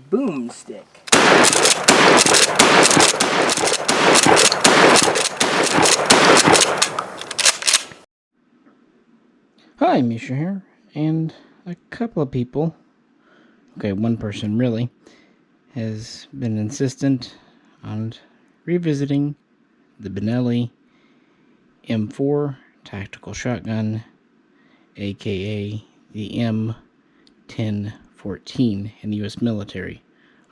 Boomstick. Hi, Misha here, and a couple of people, okay, one person really, has been insistent on revisiting the Benelli M4 tactical shotgun, aka the M1014 in the U.S. military,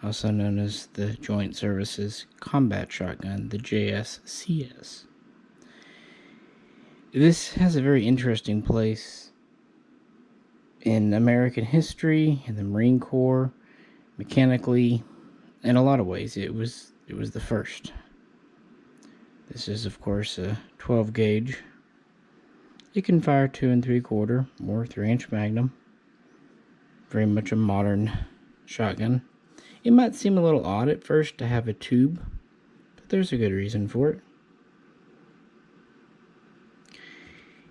also known as the Joint Services Combat Shotgun, the JSCS. This has a very interesting place in American history, in the Marine Corps, mechanically, in a lot of ways. It was the first. This is, of course, a 12 gauge. You can fire 2 3/4 or 3-inch Magnum. Very much a modern shotgun. It might seem a little odd at first to have a tube, but there's a good reason for it.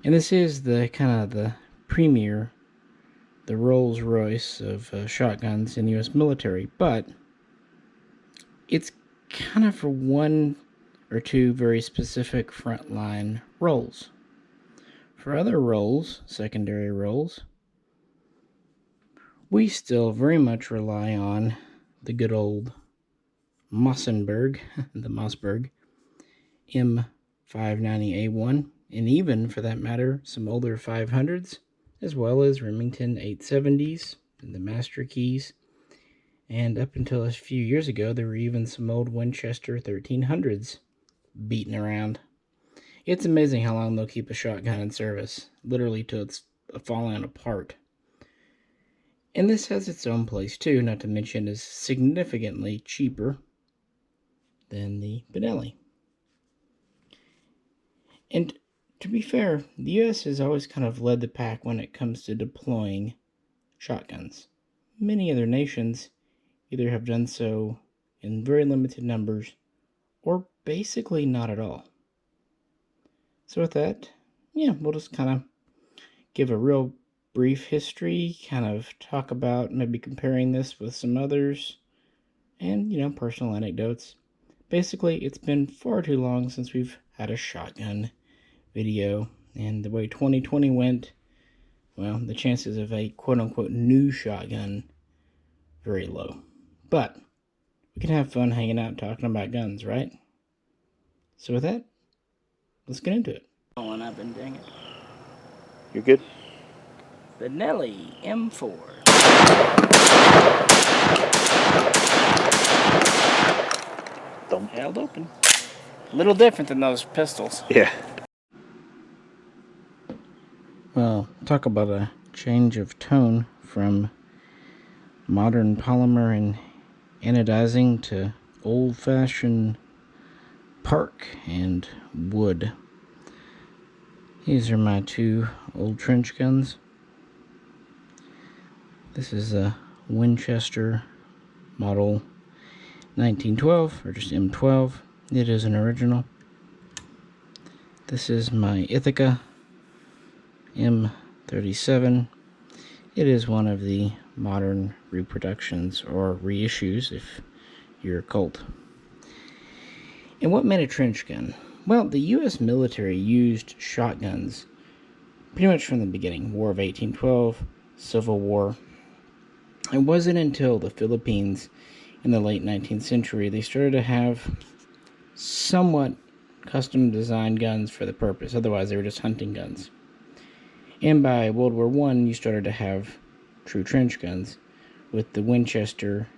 And this is the kind of the premier, the Rolls Royce of shotguns in the U.S. military, but it's kind of for one or two very specific frontline roles. For other roles, secondary roles, we still very much rely on the good old Mossberg, the Mossberg M590A1, and even, for that matter, some older 500s, as well as Remington 870s and the Master Keys. And up until a few years ago, there were even some old Winchester 1300s beating around. It's amazing how long they'll keep a shotgun in service, literally till it's falling apart. And this has its own place too, not to mention is significantly cheaper than the Benelli. And to be fair, the U.S. has always kind of led the pack when it comes to deploying shotguns. Many other nations either have done so in very limited numbers or basically not at all. So with that, we'll just kind of give a real brief history, kind of talk about maybe comparing this with some others, and, personal anecdotes. Basically, it's been far too long since we've had a shotgun video, and the way 2020 went, well, the chances of a quote-unquote new shotgun, very low. But we can have fun hanging out talking about guns, right? So with that, let's get into it. Oh, and I've been dang it. You're good? Benelli M4. Held open. A little different than those pistols. Yeah. Well, talk about a change of tone from modern polymer and anodizing to old-fashioned park and wood. These are my two old trench guns. This is a Winchester model 1912, or just M12. It is an original. This is my Ithaca M37. It is one of the modern reproductions or reissues if you're a cult. And what made a trench gun? Well, the U.S. military used shotguns pretty much from the beginning. War of 1812, Civil War. It wasn't until the Philippines in the late 19th century they started to have somewhat custom designed guns for the purpose. Otherwise, they were just hunting guns. And by World War I, you started to have true trench guns, with the Winchester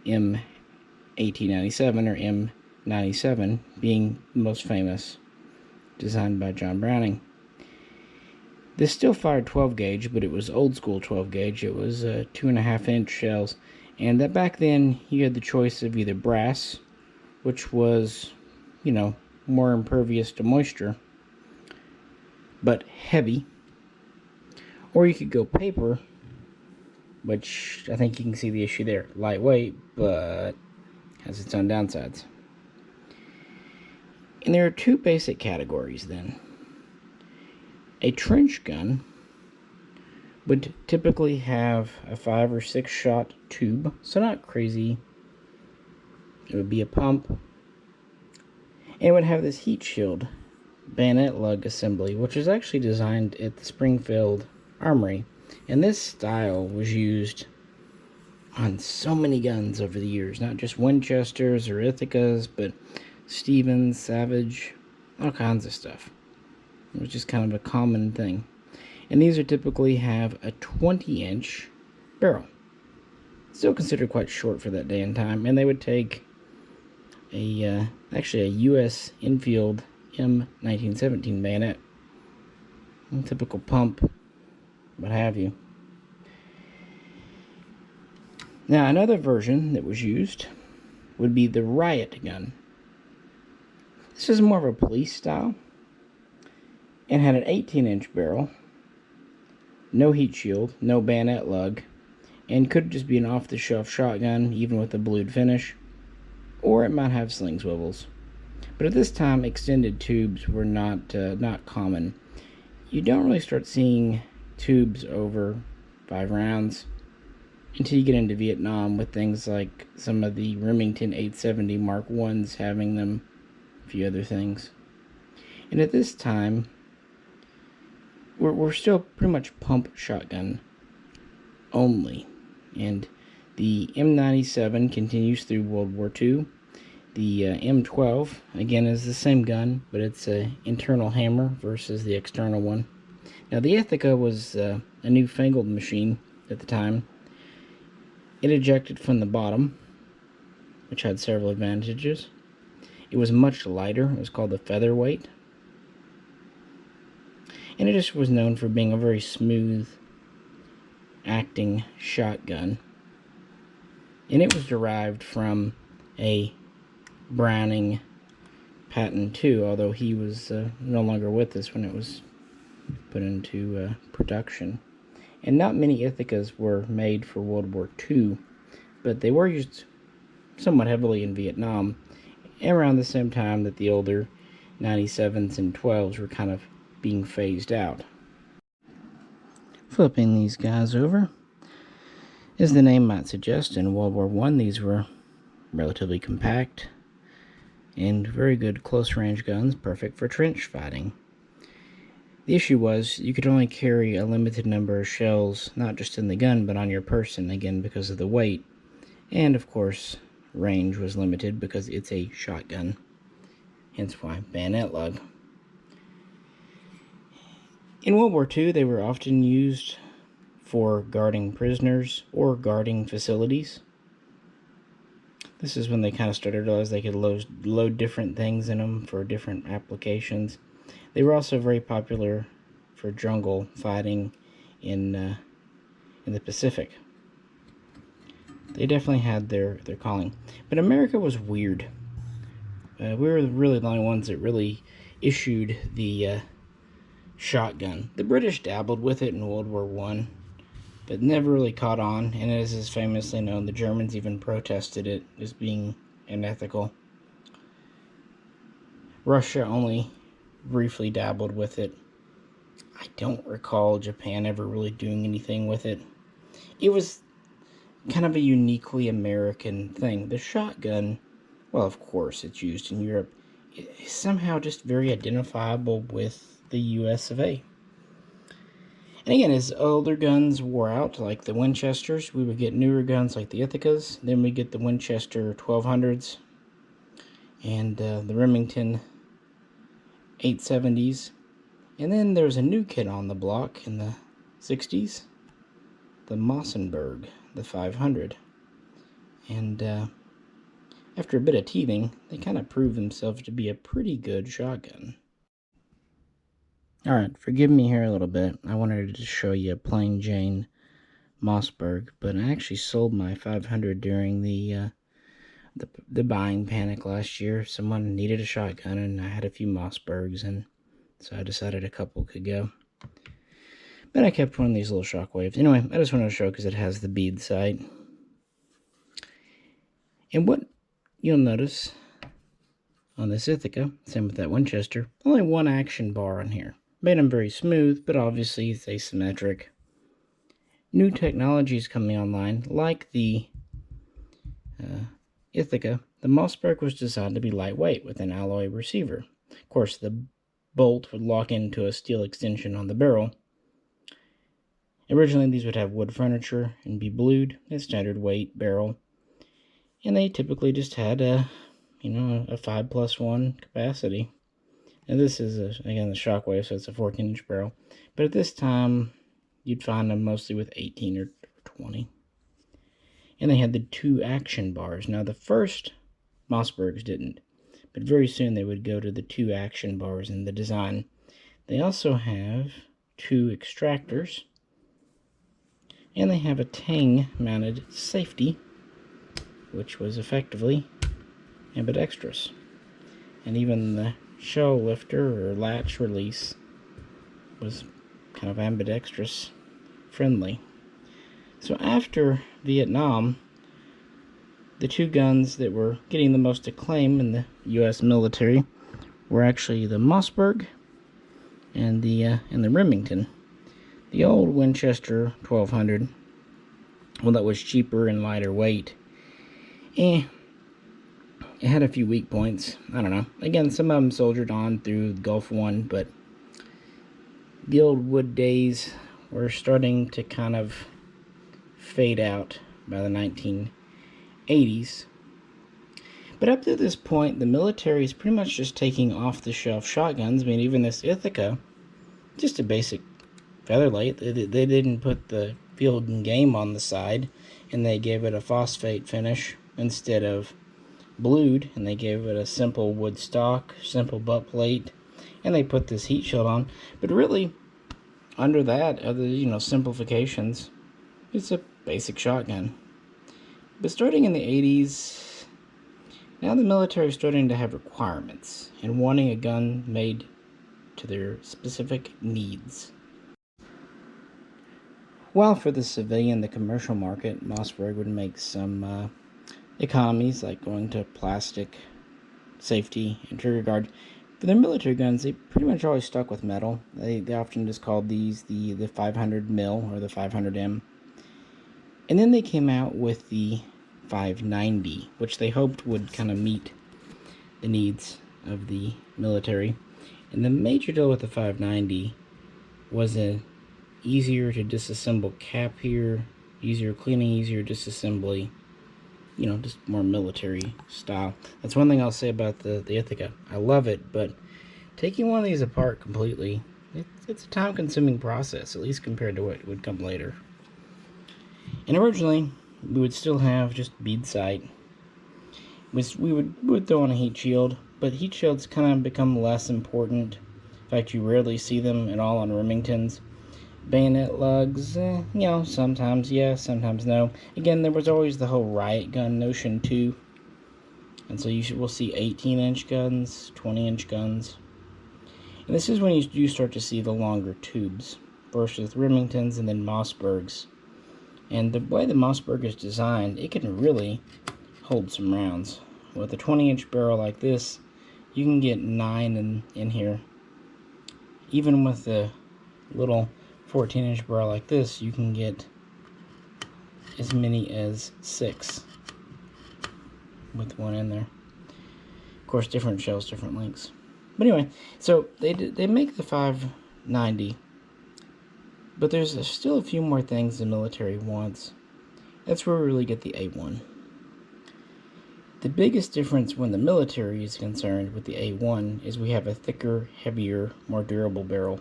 M1897 or M97 being the most famous, designed by John Browning. This still fired 12 gauge, but it was old school 12 gauge. It was 2.5-inch shells, and that back then you had the choice of either brass, which was, more impervious to moisture, but heavy, or you could go paper, which I think you can see the issue there. Lightweight, but has its own downsides. And there are two basic categories then. A trench gun would typically have a 5 or 6 shot tube, so not crazy. It would be a pump, and it would have this heat shield bayonet lug assembly, which was actually designed at the Springfield Armory. And this style was used on so many guns over the years, not just Winchesters or Ithacas, but Stevens, Savage, all kinds of stuff. It was just kind of a common thing. And these are typically have a 20-inch barrel. Still considered quite short for that day and time. And they would take actually a U.S. Enfield M1014 bayonet. Typical pump, what have you. Now, another version that was used would be the riot gun. This is more of a police style and had an 18-inch barrel, no heat shield, no bayonet lug, and could just be an off-the-shelf shotgun, even with a blued finish, or it might have sling swivels. But at this time, extended tubes were not common. You don't really start seeing tubes over 5 rounds until you get into Vietnam, with things like some of the Remington 870 Mark I's having them, a few other things. And at this time, we're still pretty much pump shotgun only. And the M97 continues through World War II. The M12, again, is the same gun, but it's an internal hammer versus the external one. Now, the Ithaca was a newfangled machine at the time. It ejected from the bottom, which had several advantages. It was much lighter. It was called the featherweight. And it just was known for being a very smooth acting shotgun. And it was derived from a Browning Patton II, although he was no longer with us when it was put into production. And not many Ithacas were made for World War II, but they were used somewhat heavily in Vietnam, around the same time that the older 97s and 12s were kind of being phased out. Flipping these guys over, as the name might suggest, in World War I, these were relatively compact and very good close-range guns, perfect for trench fighting. The issue was you could only carry a limited number of shells, not just in the gun, but on your person, again, because of the weight. And, of course, range was limited because it's a shotgun. Hence why bayonet lug. In World War II, they were often used for guarding prisoners or guarding facilities. This is when they kind of started to realize they could load different things in them for different applications. They were also very popular for jungle fighting in the Pacific. They definitely had their calling. But America was weird. We were really the only ones that really issued the shotgun. The British dabbled with it in World War I, but never really caught on. And as is famously known, the Germans even protested it as being unethical. Russia only briefly dabbled with it. I don't recall Japan ever really doing anything with it. It was kind of a uniquely American thing. The shotgun, well, of course, it's used in Europe, is somehow just very identifiable with the US of A. And again, as older guns wore out, like the Winchesters, we would get newer guns like the Ithacas. Then we get the Winchester 1200s and the Remington 870s. And then there's a new kid on the block in the 60s, the Mossberg, the 500. And after a bit of teething, they kind of proved themselves to be a pretty good shotgun. Alright, forgive me here a little bit. I wanted to show you a plain Jane Mossberg, but I actually sold my 500 during the buying panic last year. Someone needed a shotgun, and I had a few Mossbergs, and so I decided a couple could go. But I kept one of these little shockwaves. Anyway, I just wanted to show because it has the bead sight. And what you'll notice on this Ithaca, same with that Winchester, only one action bar on here. Made them very smooth, but obviously it's asymmetric. new technologies coming online, like the Ithaca, the Mossberg was designed to be lightweight with an alloy receiver. Of course, the bolt would lock into a steel extension on the barrel. Originally, these would have wood furniture and be blued at standard weight barrel, and they typically just had a 5+1 capacity. And this is again the Shockwave, so it's a 14-inch barrel. But at this time, you'd find them mostly with 18 or 20. And they had the 2 action bars. Now the first Mossbergs didn't, but very soon they would go to the 2 action bars in the design. They also have 2 extractors, and they have a tang mounted safety, which was effectively ambidextrous. And even the shell lifter or latch release was kind of ambidextrous friendly. So after Vietnam, the 2 guns that were getting the most acclaim in the U.S. military were actually the Mossberg and the Remington. The old Winchester 1200, well, that was cheaper and lighter weight. It had a few weak points. I don't know. Again, some of them soldiered on through Gulf War, but the old wood days were starting to kind of fade out by the 1980s. But up to this point, the military is pretty much just taking off-the-shelf shotguns. I mean, even this Ithaca, just a basic featherlight. They didn't put the field and game on the side, and they gave it a phosphate finish instead of blued, and they gave it a simple wood stock, simple butt plate, and they put this heat shield on. But really, under that, other simplifications, it's a basic shotgun. But starting in the 80s, now the military is starting to have requirements and wanting a gun made to their specific needs. While for the civilian, the commercial market, Mossberg would make some economies, like going to plastic, safety, and trigger guard. For their military guns, they pretty much always stuck with metal. They often just called these the 500 mil or the 500M. And then they came out with the 590, which they hoped would kind of meet the needs of the military. And the major deal with the 590 was an easier to disassemble cap here, easier cleaning, easier disassembly, just more military style. That's one thing I'll say about the Ithaca. I love it, but taking one of these apart completely, it's a time-consuming process, at least compared to what would come later. And originally, we would still have just bead sight. We would throw on a heat shield, but heat shields kind of become less important. In fact, you rarely see them at all on Remingtons. Bayonet lugs, sometimes yes, sometimes no. Again, there was always the whole riot gun notion too. And so we'll see 18-inch guns, 20-inch guns. And this is when you do start to see the longer tubes. First with Remingtons and then Mossbergs. And the way the Mossberg is designed, it can really hold some rounds. With a 20-inch barrel like this, you can get 9 in here. Even with the little 14-inch barrel like this, you can get as many as 6 with one in there. Of course, different shells, different lengths. But anyway, so they make the 590, but there's still a few more things the military wants. That's where we really get the A1. The biggest difference when the military is concerned with the A1 is we have a thicker, heavier, more durable barrel.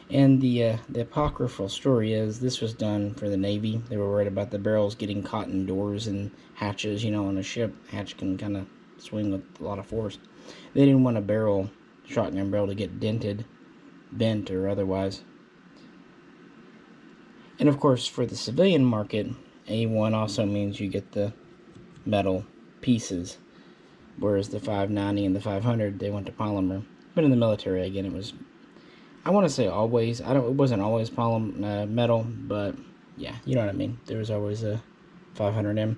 And the apocryphal story is this was done for the Navy. They were worried about the barrels getting caught in doors and hatches. On a ship, hatch can kind of swing with a lot of force. They didn't want a shotgun barrel to get dented, bent, or otherwise. And of course, for the civilian market, A1 also means you get the metal pieces, whereas the 590 and the 500, they went to polymer. But in the military, again, it was, I want to say always, it wasn't always metal, but yeah, you know what I mean. There was always a 500M.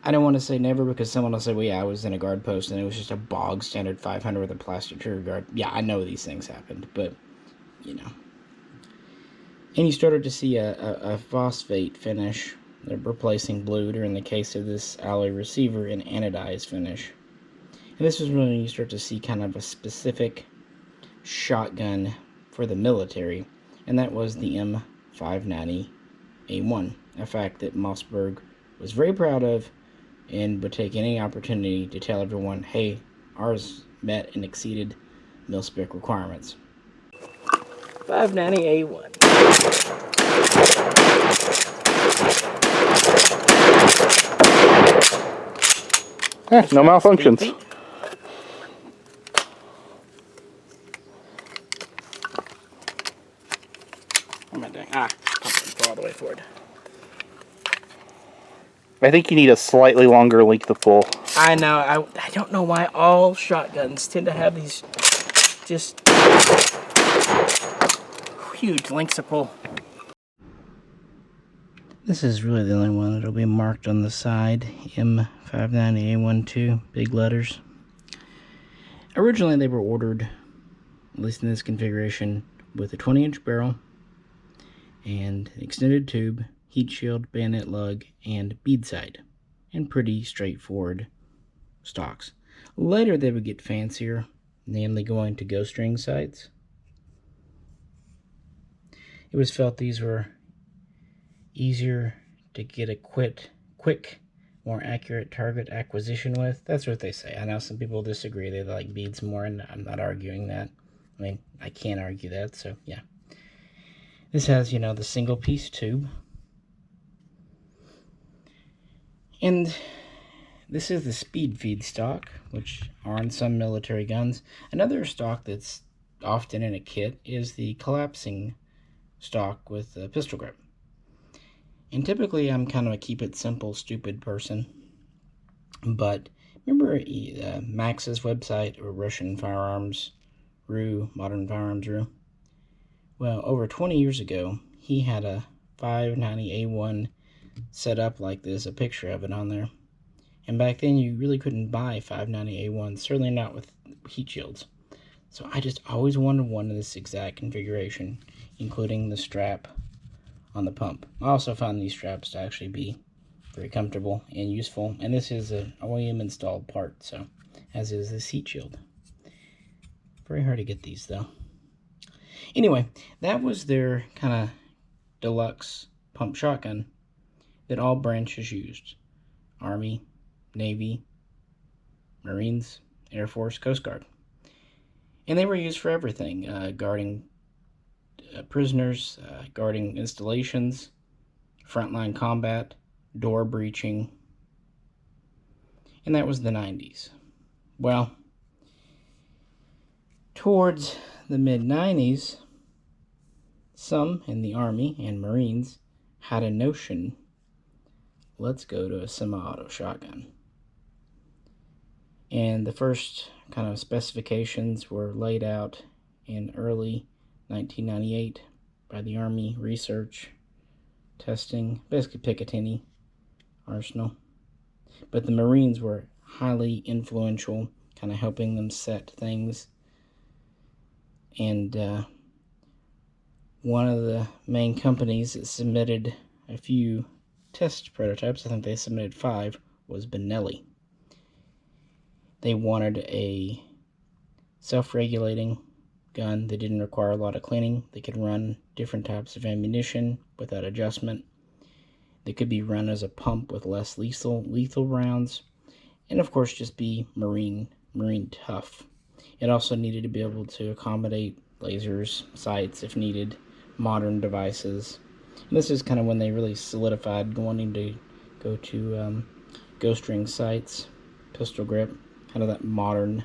I don't want to say never, because someone will say, well, yeah, I was in a guard post and it was just a bog standard 500 with a plastic trigger guard. Yeah, I know these things happened, but And you started to see a phosphate finish, replacing blue, or in the case of this alloy receiver, an anodized finish. And this was when you start to see kind of a specific shotgun for the military, and that was the M590A1, a fact that Mossberg was very proud of and would take any opportunity to tell everyone, hey, ours met and exceeded mil-spec requirements. 590A1. No malfunctions. What am I doing? Pull all the way forward. I think you need a slightly longer length of pull. I know. I don't know why all shotguns tend to have these just huge lengths of pull. This is really the only one that'll be marked on the side. M590A1 big letters. Originally they were ordered, at least in this configuration, with a 20-inch barrel and an extended tube, heat shield, bayonet lug, and bead sight, and pretty straightforward stocks. Later they would get fancier, namely going to ghost ring sights. It was felt these were easier to get a quick, more accurate target acquisition with. That's what they say. I know some people disagree. They like beads more, and I'm not arguing that. I mean, I can't argue that, so yeah. This has, you know, the single piece tube. And this is the speed feed stock, which are in some military guns. Another stock that's often in a kit is the collapsing stock with a pistol grip. And typically I'm kind of a keep it simple, stupid person. But remember Max's website, or Russian Firearms RU, Modern Firearms RU? Well, over 20 years ago, he had a 590A1 set up like this, a picture of it on there. And back then, you really couldn't buy 590A1, certainly not with heat shields. So I just always wanted one in this exact configuration, including the strap on the pump. I also found these straps to actually be very comfortable and useful. And this is an OEM installed part, so as is this heat shield. Very hard to get these, though. Anyway, that was their kind of deluxe pump shotgun that all branches used. Army, Navy, Marines, Air Force, Coast Guard. And they were used for everything, guarding prisoners, guarding installations, frontline combat, door breaching. And that was the 90s. Well, towards the mid-90s, some in the Army and Marines had a notion, let's go to a semi-auto shotgun. And the first kind of specifications were laid out in early 1998 by the Army Research Testing, basically Picatinny Arsenal. But the Marines were highly influential, kind of helping them set things. And one of the main companies that submitted a few test prototypes, I think they submitted 5, was Benelli. They wanted a self-regulating gun that didn't require a lot of cleaning. They could run different types of ammunition without adjustment. They could be run as a pump with less lethal rounds. And of course just be marine tough. It also needed to be able to accommodate lasers, sights if needed, modern devices. And this is kind of when they really solidified wanting to go to ghost ring sights, pistol grip, kind of that modern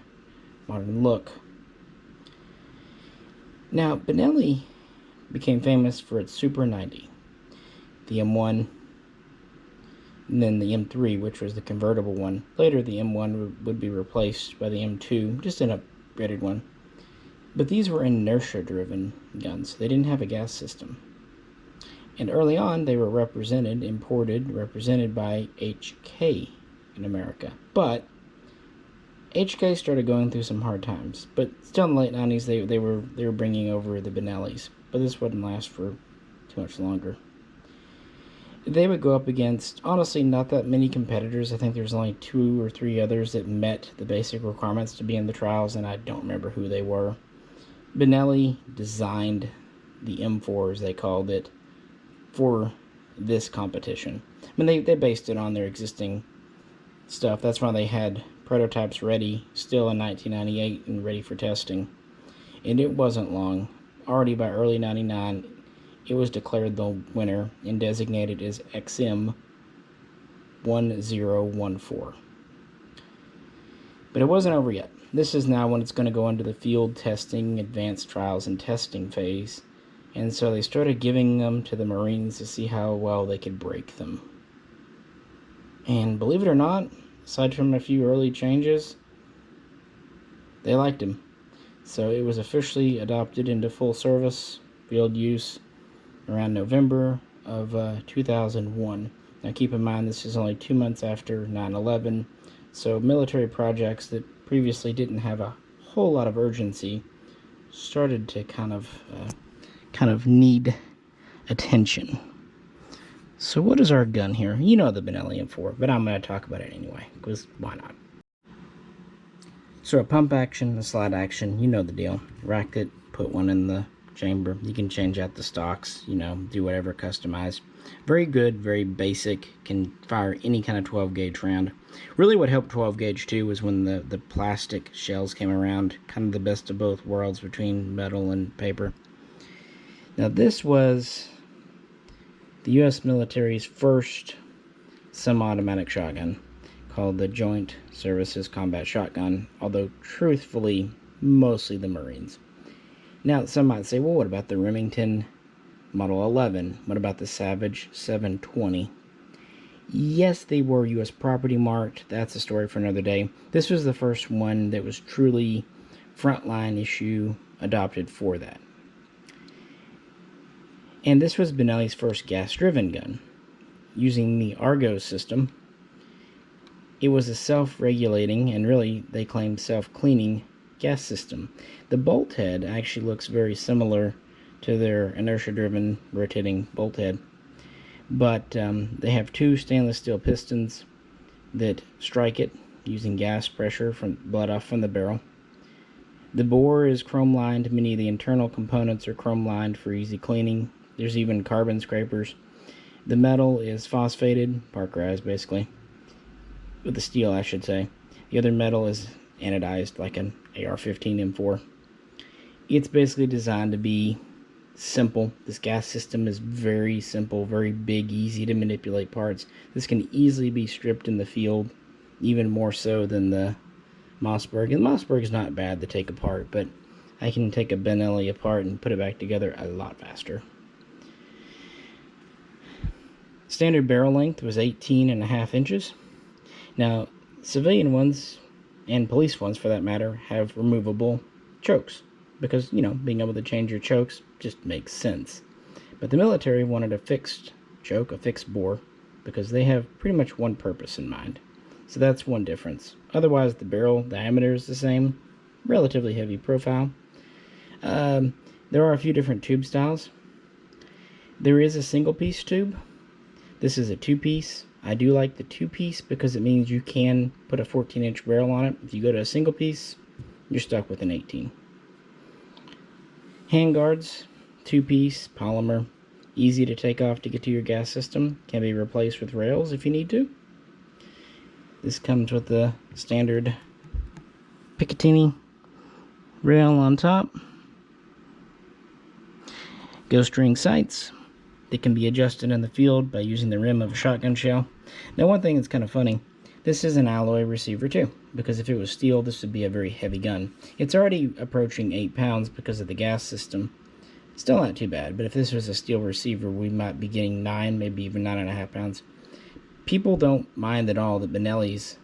look. Now, Benelli became famous for its Super 90, the M1, and then the M3, which was the convertible one. Later, the M1 would be replaced by the M2, just an upgraded one. But these were inertia-driven guns. They didn't have a gas system. And early on, they were represented by HK in America. But HK started going through some hard times. But still in the late 90s, they were bringing over the Benellis. But this wouldn't last for too much longer. They would go up against, honestly, not that many competitors. I think there's only 2 or 3 others that met the basic requirements to be in the trials, and I don't remember who they were. Benelli designed the M4, as they called it, for this competition. I mean, they based it on their existing stuff. That's why they had prototypes ready still in 1998 and ready for testing. And it wasn't long. Already by early 99, it was declared the winner and designated as XM1014. But it wasn't over yet. This is now when it's going to go into the field testing, advanced trials, and testing phase. And so they started giving them to the Marines to see how well they could break them. And believe it or not, aside from a few early changes, they liked him. So it was officially adopted into full service, field use, around November of 2001. Now keep in mind, this is only 2 months after 9/11, so military projects that previously didn't have a whole lot of urgency started to kind of need attention. So what is our gun here? You know the Benelli M4, but I'm going to talk about it anyway, because why not? So a pump action, a slide action, you know the deal. Rack it, put one in the chamber. You can change out the stocks, you know, do whatever, customize. Very good, very basic, can fire any kind of 12 gauge round. Really what helped 12 gauge too was when the plastic shells came around, kind of the best of both worlds between metal and paper. Now this was the U.S. military's first semi-automatic shotgun, called the Joint Services Combat Shotgun, although truthfully, mostly the Marines. Now, some might say, well, what about the Remington Model 11? What about the Savage 720? Yes, they were U.S. property marked. That's a story for another day. This was the first one that was truly frontline issue adopted for that. And this was Benelli's first gas-driven gun, using the Argo system. It was a self-regulating, and really, they claimed self-cleaning gas system. The bolt head actually looks very similar to their inertia-driven rotating bolt head, but they have 2 stainless steel pistons that strike it using gas pressure from blood off from the barrel. The bore is chrome lined. Many of the internal components are chrome lined for easy cleaning. There's even carbon scrapers. The metal is phosphated, parkerized basically, with the steel, I should say. The other metal is anodized like an AR-15 M4. It's basically designed to be simple. This gas system is very simple, very big, easy to manipulate parts. This can easily be stripped in the field, even more so than the Mossberg. And the Mossberg is not bad to take apart, but I can take a Benelli apart and put it back together a lot faster. Standard barrel length was 18.5 inches. Now, civilian ones, and police ones for that matter, have removable chokes, because, you know, being able to change your chokes just makes sense. But the military wanted a fixed choke, a fixed bore, because they have pretty much one purpose in mind. So that's one difference. Otherwise, the barrel diameter is the same, relatively heavy profile. There are a few different tube styles. There is a single piece tube. This is a 2-piece. I do like the 2-piece because it means you can put a 14-inch barrel on it. If you go to a single piece, you're stuck with an 18. Handguards, 2-piece, polymer, easy to take off to get to your gas system. Can be replaced with rails if you need to. This comes with the standard Picatinny rail on top. Ghost ring sights. They can be adjusted in the field by using the rim of a shotgun shell. Now, one thing that's kind of funny, this is an alloy receiver too, because if it was steel, this would be a very heavy gun. It's already approaching 8 pounds because of the gas system. Still not too bad, but if this was a steel receiver, we might be getting 9, maybe even 9.5 pounds. People don't mind at all that Benelli's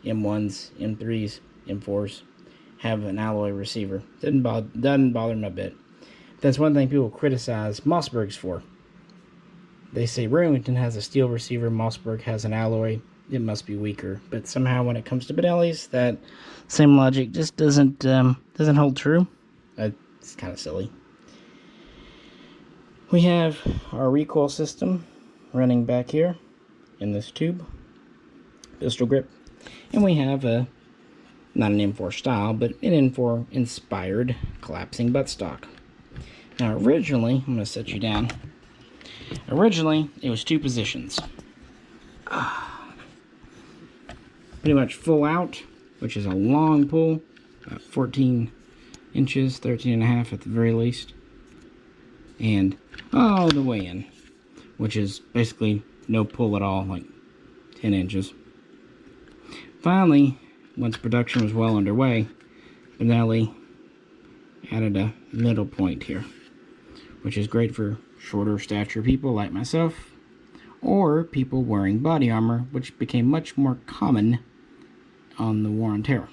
M1s, M3s, M4s have an alloy receiver. Doesn't bother them a bit. That's one thing people criticize Mossbergs for. They say Remington has a steel receiver, Mossberg has an alloy, it must be weaker. But somehow when it comes to Benelli's, that same logic just doesn't hold true. It's kind of silly. We have our recoil system running back here in this tube, pistol grip, and we have a, not an M4 style, but an M4 inspired collapsing buttstock. Now originally, I'm going to set you down, originally it was two positions. Pretty much full out, which is a long pull, about 14 inches, 13 and a half at the very least, and all the way in, which is basically no pull at all, like 10 inches. Finally, once production was well underway, Benelli added a middle point here, which is great for shorter stature people like myself, or people wearing body armor, which became much more common on the War on Terror.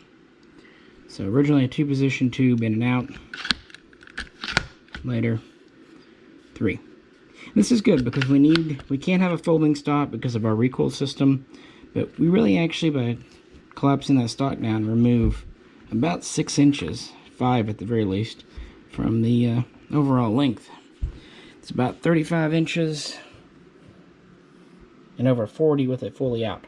So originally a 2-position tube in and out, later 3. This is good because we can't have a folding stock because of our recoil system, but we really actually, by collapsing that stock down, remove about 6 inches, 5 at the very least, from the overall length. It's about 35 inches and over 40 with it fully out.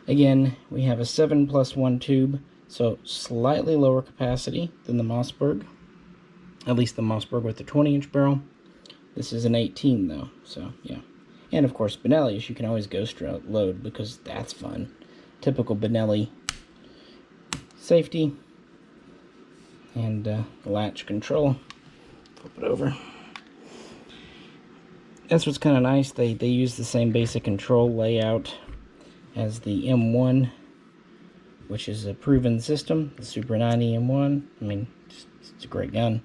Again, we have a 7+1 tube, so slightly lower capacity than the Mossberg. At least the Mossberg with the 20-inch barrel. This is an 18 though, so yeah. And of course Benelli's, you can always ghost load because that's fun. Typical Benelli safety and latch control. Flip it over. That's what's kind of nice. They use the same basic control layout as the M1, which is a proven system, the Super 90 M1. I mean, it's a great gun.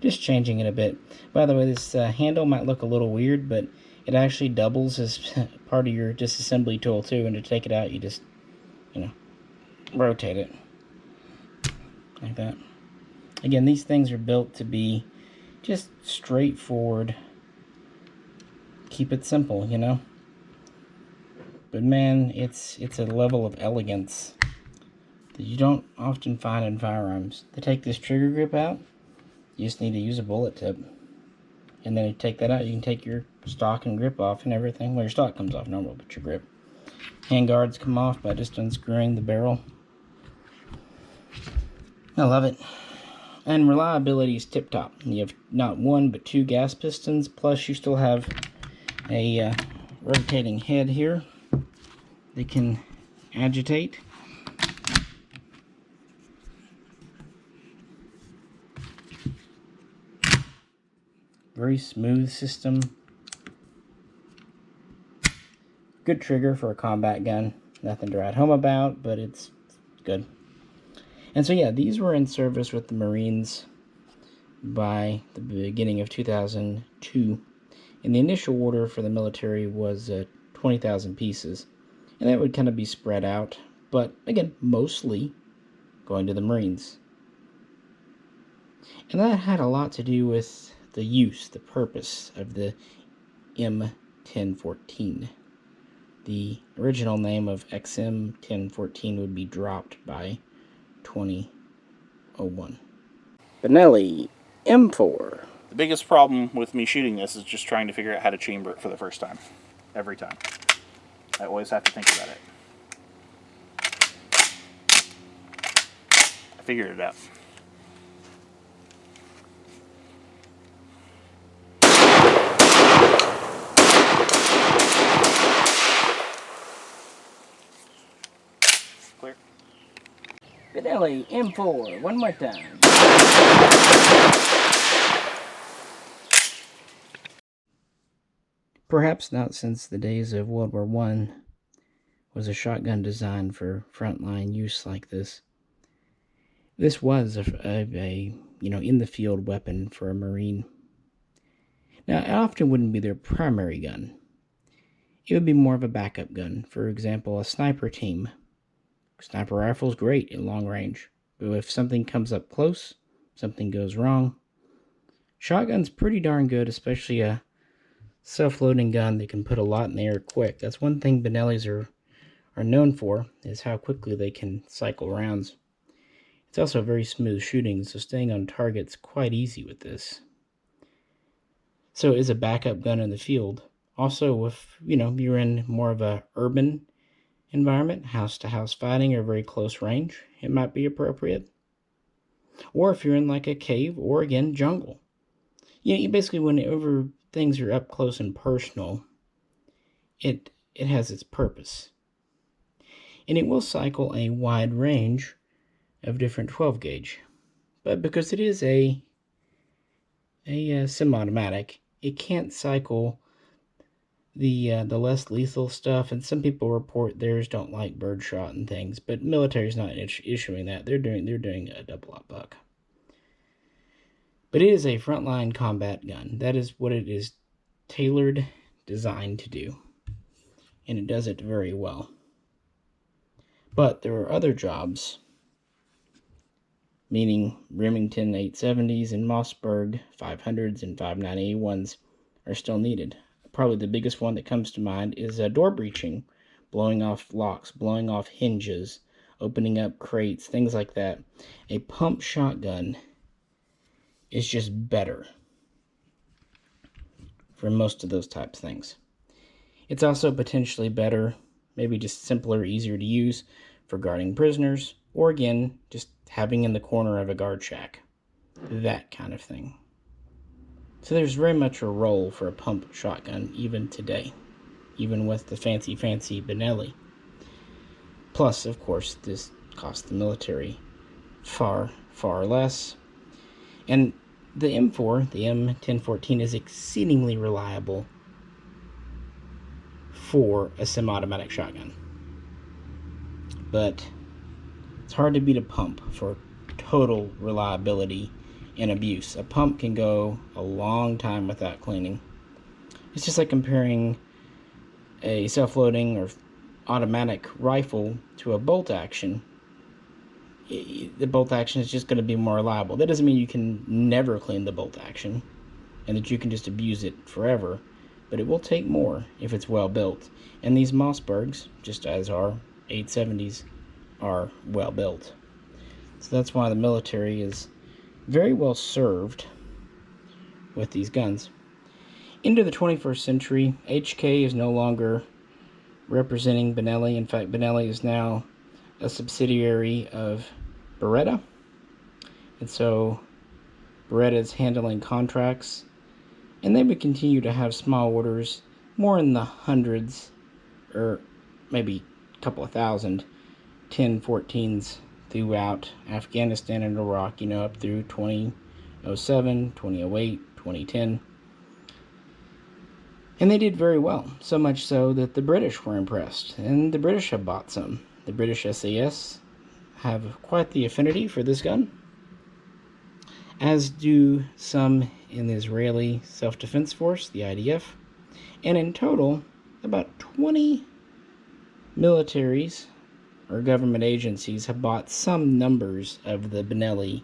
Just changing it a bit. By the way, this handle might look a little weird, but it actually doubles as part of your disassembly tool too, and to take it out, you just, rotate it like that. Again, these things are built to be just straightforward. Keep it simple, But man, it's a level of elegance that you don't often find in firearms. To take this trigger grip out, you just need to use a bullet tip. And then you take that out, you can take your stock and grip off and everything. Well, your stock comes off normal, but your grip. Hand guards come off by just unscrewing the barrel. I love it. And reliability is tip-top. You have not one, but 2 gas pistons, plus you still have a rotating head here. They can agitate. Very smooth system. Good trigger for a combat gun. Nothing to write home about, but it's good. And so yeah, these were in service with the Marines by the beginning of 2002. And the initial order for the military was 20,000 pieces. And that would kind of be spread out, but again, mostly going to the Marines. And that had a lot to do with the use, the purpose of the M1014. The original name of XM1014 would be dropped by 2001. Benelli M4. The biggest problem with me shooting this is just trying to figure out how to chamber it for the first time. Every time. I always have to think about it. I figured it out. Clear. Benelli M4, one more time. Perhaps not since the days of World War I was a shotgun designed for frontline use like this. This was a in the field weapon for a Marine. Now, it often wouldn't be their primary gun. It would be more of a backup gun. For example, a sniper team. Sniper rifle's great at long range, but if something comes up close, something goes wrong, shotgun's pretty darn good, especially a self-loading gun that can put a lot in the air quick. That's one thing Benellis are known for, is how quickly they can cycle rounds. It's also very smooth shooting, so staying on target's quite easy with this. So it is a backup gun in the field. Also, if you're in more of a urban environment, house-to-house fighting or very close range, it might be appropriate. Or if you're in like a cave or, again, jungle. You basically, whenever things are up close and personal, it has its purpose. And it will cycle a wide range of different 12 gauge. But because it is a semi-automatic, it can't cycle the less lethal stuff, and some people report theirs don't like birdshot and things, but military's not issuing that. They're doing a double-aught buck. But it is a frontline combat gun. That is what it is designed to do, and it does it very well. But there are other jobs, meaning Remington 870s and Mossberg 500s and 590A1s are still needed. Probably the biggest one that comes to mind is door breaching, blowing off locks, blowing off hinges, opening up crates, things like that. A pump shotgun is just better for most of those types of things. It's also potentially better, maybe just simpler, easier to use for guarding prisoners, or again, just having in the corner of a guard shack. That kind of thing. So there's very much a role for a pump shotgun even today, even with the fancy Benelli. Plus, of course, this costs the military far less. And the M4, the M1014, is exceedingly reliable for a semi-automatic shotgun. But it's hard to beat a pump for total reliability and abuse. A pump can go a long time without cleaning. It's just like comparing a self-loading or automatic rifle to a bolt action. The bolt action is just going to be more reliable. That doesn't mean you can never clean the bolt action and that you can just abuse it forever, but it will take more if it's well built. And these Mossbergs, just as our 870s, are well built. So that's why the military is very well served with these guns. Into the 21st century, HK is no longer representing Benelli. In fact, Benelli is now a subsidiary of Beretta. And so Beretta is handling contracts, and they would continue to have small orders, more in the hundreds, or maybe a couple of thousand, 1014s throughout Afghanistan and Iraq, up through 2007, 2008, 2010. And they did very well, so much so that the British were impressed, and the British have bought some. The British SAS have quite the affinity for this gun, as do some in the Israeli Self-Defense Force, the IDF, and in total, about 20 militaries or government agencies have bought some numbers of the Benelli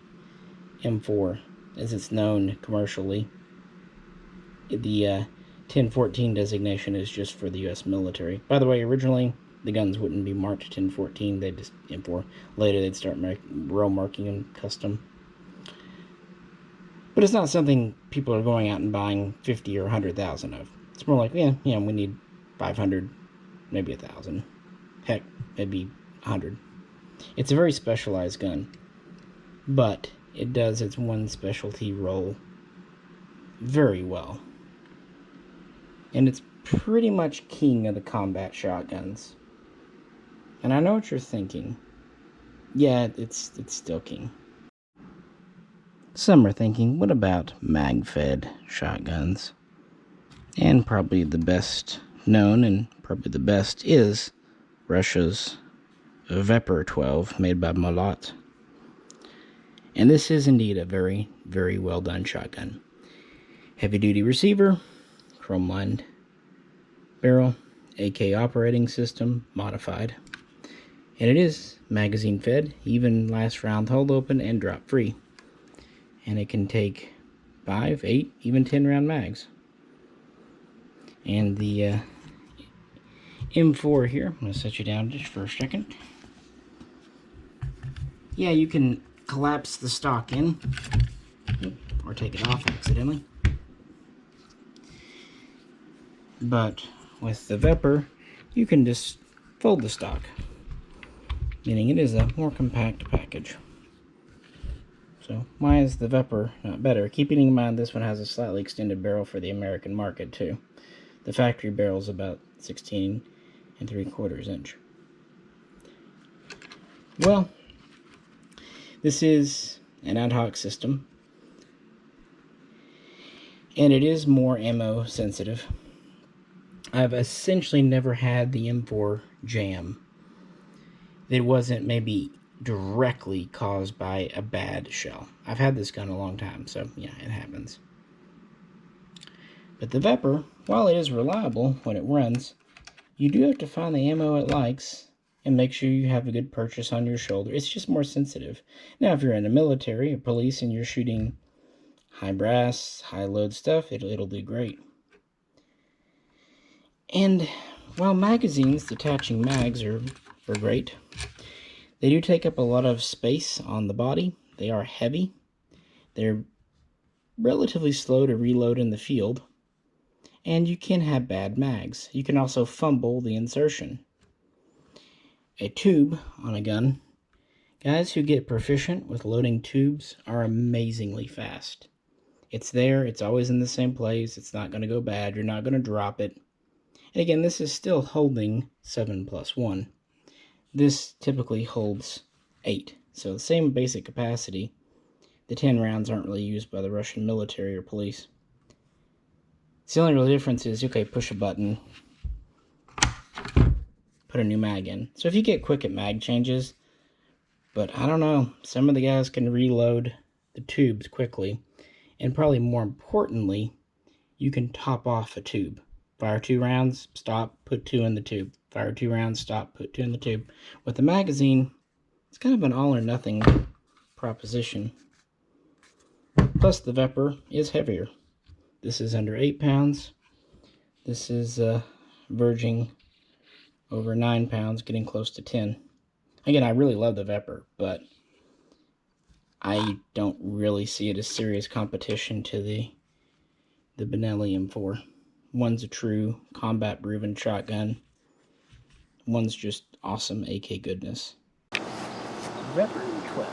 M4, as it's known commercially. The 1014 designation is just for the U.S. military. By the way, originally, the guns wouldn't be marked 1014, they'd just M4. Later, they'd start row marking them custom. But it's not something people are going out and buying 50 or 100,000 of. It's more like, we need 500, maybe 1,000. Heck, maybe 100. It's a very specialized gun, but it does its one specialty role very well. And it's pretty much king of the combat shotguns. And I know what you're thinking. Yeah, it's still king. Some are thinking, what about mag-fed shotguns? And probably the best known, and probably the best, is Russia's Vepr-12, made by Molot. And this is indeed a very, very well done shotgun. Heavy-duty receiver, chrome-lined barrel, AK operating system, modified. And it is magazine-fed, even last round hold open and drop-free. And it can take 5, 8, even 10 round mags. And the M4 here, I'm going to set you down just for a second. Yeah, you can collapse the stock in, or take it off accidentally. But with the Vepr, you can just fold the stock, meaning it is a more compact package. So why is the Vepr not better? Keeping in mind this one has a slightly extended barrel for the American market too. The factory barrel is about 16 3/4 inch. Well, this is an ad hoc system, and it is more ammo sensitive. I've essentially never had the M4 jam that wasn't maybe directly caused by a bad shell. I've had this gun a long time, so yeah, it happens. But the Vepr, while it is reliable when it runs, you do have to find the ammo it likes and make sure you have a good purchase on your shoulder. It's just more sensitive. Now, if you're in the military or police and you're shooting high brass, high load stuff, it'll do great. And while magazines, detaching mags are great, they do take up a lot of space on the body. They are heavy. They're relatively slow to reload in the field. And you can have bad mags. You can also fumble the insertion. A tube on a gun, guys who get proficient with loading tubes are amazingly fast. It's there, it's always in the same place, it's not going to go bad, you're not going to drop it. And again, this is still holding 7+1. This typically holds 8, so the same basic capacity. The 10 rounds aren't really used by the Russian military or police. The only real difference is, okay, push a button, put a new mag in. So if you get quick at mag changes, but I don't know, some of the guys can reload the tubes quickly, and probably more importantly, you can top off a tube. Fire 2 rounds, stop, put 2 in the tube. Fire 2 rounds, stop, put 2 in the tube. With the magazine, it's kind of an all or nothing proposition. Plus the Vepr is heavier. This is under 8 pounds. This is verging over 9 pounds, getting close to 10. Again, I really love the Vepr, but I don't really see it as serious competition to the Benelli M4. One's a true combat-proven shotgun. One's just awesome AK goodness. Vepr-12.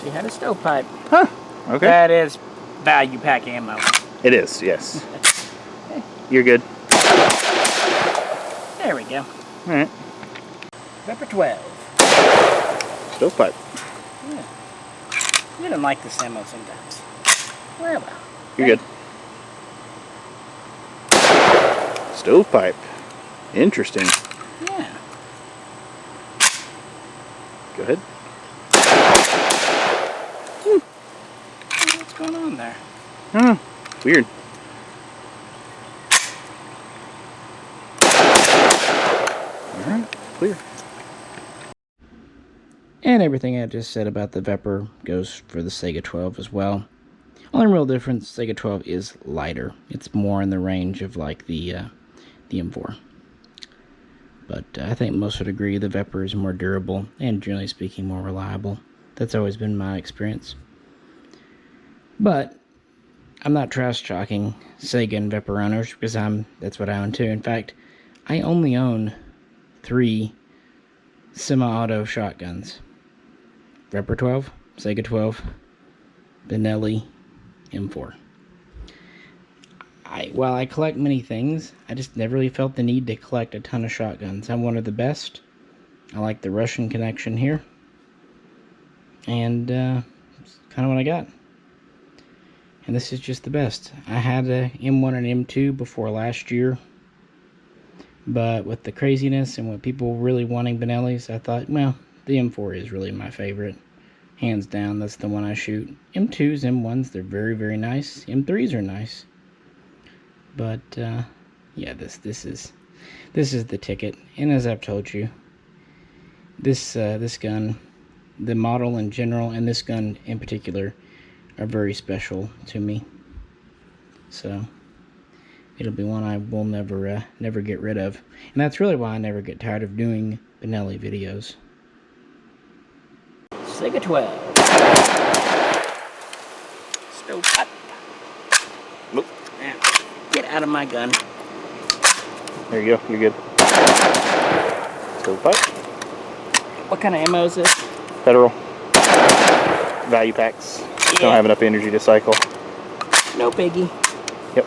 She had a stovepipe. Huh. Okay. That is value pack ammo. It is, yes. You're good. There we go. Alright. Vepr-12. Stovepipe. Yeah. You don't like this ammo sometimes. Well. You're good. Stovepipe. Interesting. Yeah. Go ahead. What's going on there? I don't know. Weird. Alright, clear. And everything I just said about the Vepr goes for the Saga-12 as well. Only real difference, Saga-12 is lighter. It's more in the range of like the M4. But I think most would agree the Vepr is more durable and, generally speaking, more reliable. That's always been my experience. But I'm not trash talking Saga and Vepr owners because that's what I own too. In fact, I only own 3 semi-auto shotguns. Vepr-12, Saga-12, Benelli M4. While I collect many things, I just never really felt the need to collect a ton of shotguns. I'm one of the best. I like the Russian connection here. And it's kind of what I got. And this is just the best. I had a M1 and M2 before last year. But with the craziness and with people really wanting Benellis, I thought, well, the M4 is really my favorite. Hands down, that's the one I shoot. M2s, M1s, they're very, very nice. M3s are nice. But, yeah, this is the ticket. And as I've told you, this gun, the model in general, and this gun in particular, are very special to me. So it'll be one I will never get rid of. And that's really why I never get tired of doing Benelli videos. Saga-12. Stovepipe. Nope. Now, get out of my gun. There you go. You're good. Stovepipe. What kind of ammo is this? Federal. Value packs. Don't have enough energy to cycle. No biggie. Yep.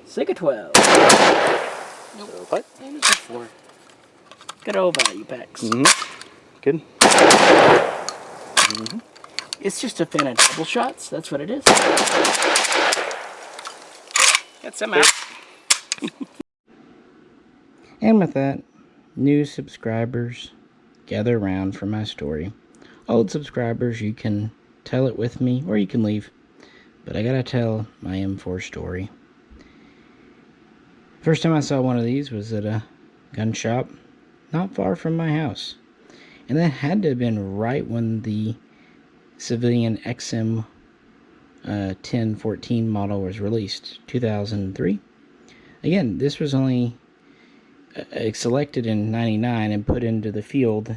Saga-12. Nope. Stovepipe. What is it for? Good old value packs. Good. It's just a fan of double shots. That's what it is. Got some out. And with that, new subscribers, gather around for my story. Old subscribers, you can tell it with me or you can leave. But I gotta tell my M4 story. First time I saw one of these was at a gun shop not far from my house. And that had to have been right when the civilian XM 1014 model was released, 2003. Again, this was only selected in 99 and put into the field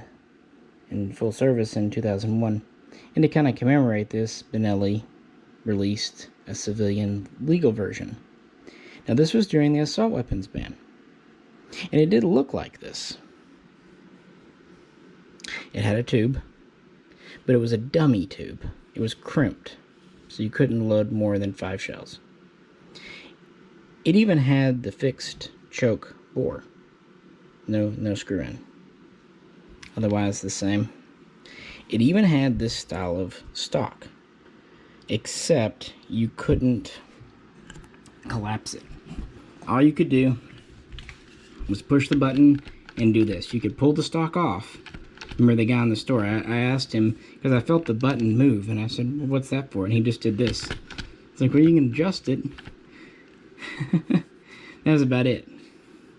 in full service in 2001. And to kind of commemorate this, Benelli released a civilian legal version. Now this was during the assault weapons ban. And it did look like this. It had a tube, but it was a dummy tube. It was crimped, so you couldn't load more than 5 shells. It even had the fixed choke bore. No screw in. Otherwise the same. It even had this style of stock, except you couldn't collapse it. All you could do was push the button and do this. You could pull the stock off. Remember the guy in the store, I asked him, because I felt the button move, and I said, well, what's that for? And he just did this. It's like, well, you can adjust it. That was about it.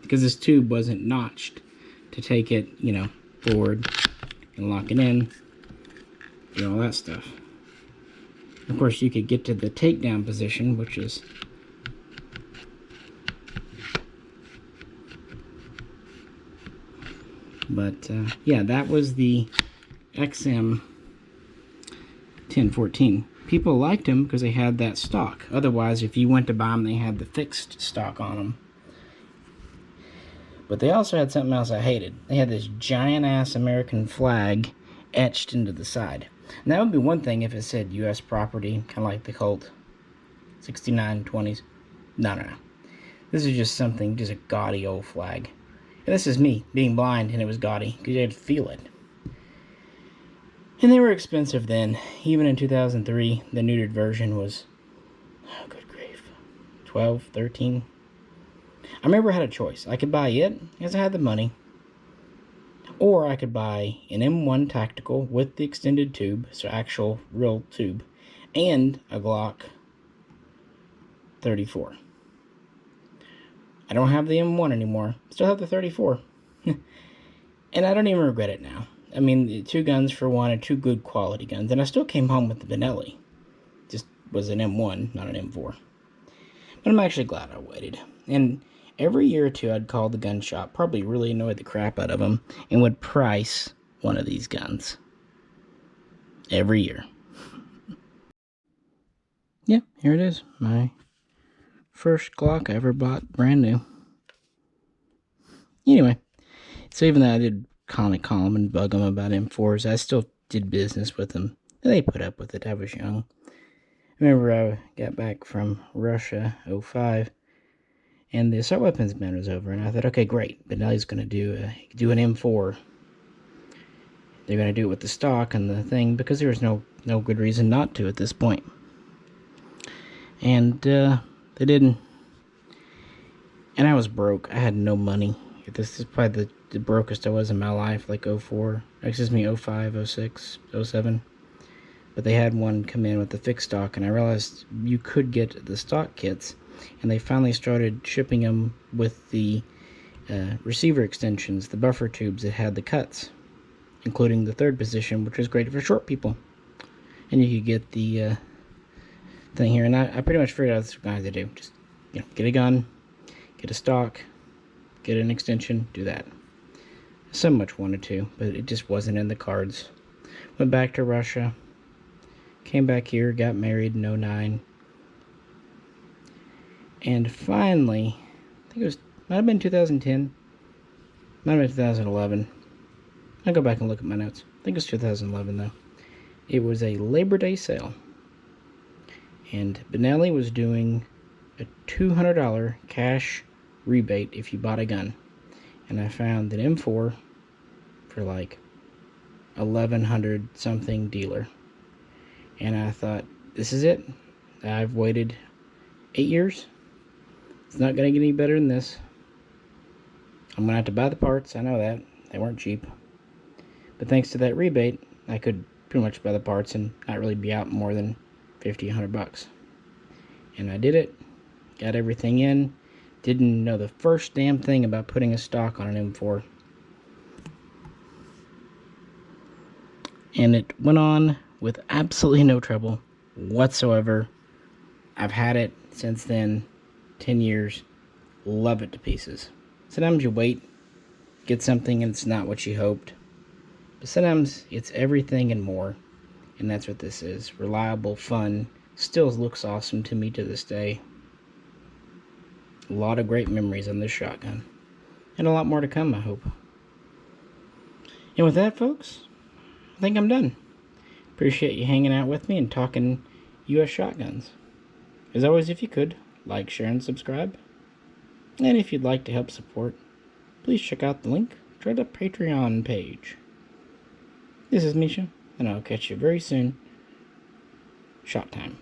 Because this tube wasn't notched to take it, you know, forward and lock it in, and all that stuff. Of course, you could get to the takedown position, which is but yeah, that was the XM 1014. People liked them because they had that stock. Otherwise, if you went to buy them, they had the fixed stock on them. But they also had something else I hated. They had this giant-ass American flag etched into the side. And that would be one thing if it said U.S. property, kind of like the Colt 6920s. No. This is just something, just a gaudy old flag. And this is me, being blind, and it was gaudy, because you had to feel it. And they were expensive then. Even in 2003, the neutered version was, oh, good grief, 12, 13. I remember I had a choice. I could buy it, because I had the money. Or I could buy an M1 Tactical with the extended tube, so actual, real tube, and a Glock 34. I don't have the M1 anymore. Still have the 34. And I don't even regret it now. I mean, 2 guns for one, and 2 good quality guns. And I still came home with the Benelli. Just was an M1, not an M4. But I'm actually glad I waited. And every year or two, I'd call the gun shop, probably really annoyed the crap out of them, and would price one of these guns. Every year. Yeah, here it is. My first Glock I ever bought brand new. Anyway, so even though I did kind of call them and bug them about M4s, I still did business with them. They put up with it. I was young. I remember I got back from Russia, 05, and the assault weapons ban was over, and I thought, okay, great, Benelli's going to do an M4. They're going to do it with the stock and the thing, because there was no good reason not to at this point. And they didn't. And I was broke. I had no money. This is probably the brokest I was in my life, like 04, excuse me, 05, 06, 07. But they had one come in with the fixed stock, and I realized you could get the stock kits, and they finally started shipping them with the receiver extensions, the buffer tubes that had the cuts, including the third position, which was great for short people. And you could get the thing here, and I pretty much figured out what I had to do. Just, you know, get a gun, get a stock, get an extension, do that. I so much wanted to, but it just wasn't in the cards. Went back to Russia. Came back here, got married in 09. And finally, I think it might have been 2010. Might have been 2011. I'll go back and look at my notes. I think it was 2011 though. It was a Labor Day sale. And Benelli was doing a $200 cash rebate if you bought a gun. And I found an M4 for like 1,100 something dealer. And I thought, this is it. I've waited 8 years. It's not going to get any better than this. I'm going to have to buy the parts. I know that. They weren't cheap. But thanks to that rebate, I could pretty much buy the parts and not really be out more than 50, 100 bucks. And I did it. Got everything in. Didn't know the first damn thing about putting a stock on an M4. And it went on with absolutely no trouble whatsoever. I've had it since then, 10 years. Love it to pieces. Sometimes you wait, get something and it's not what you hoped. But sometimes it's everything and more. And that's what this is. Reliable, fun, still looks awesome to me to this day. A lot of great memories on this shotgun. And a lot more to come, I hope. And with that, folks, I think I'm done. Appreciate you hanging out with me and talking U.S. shotguns. As always, if you could, like, share, and subscribe. And if you'd like to help support, please check out the link to the Patreon page. This is Misha, and I'll catch you very soon. Shot time.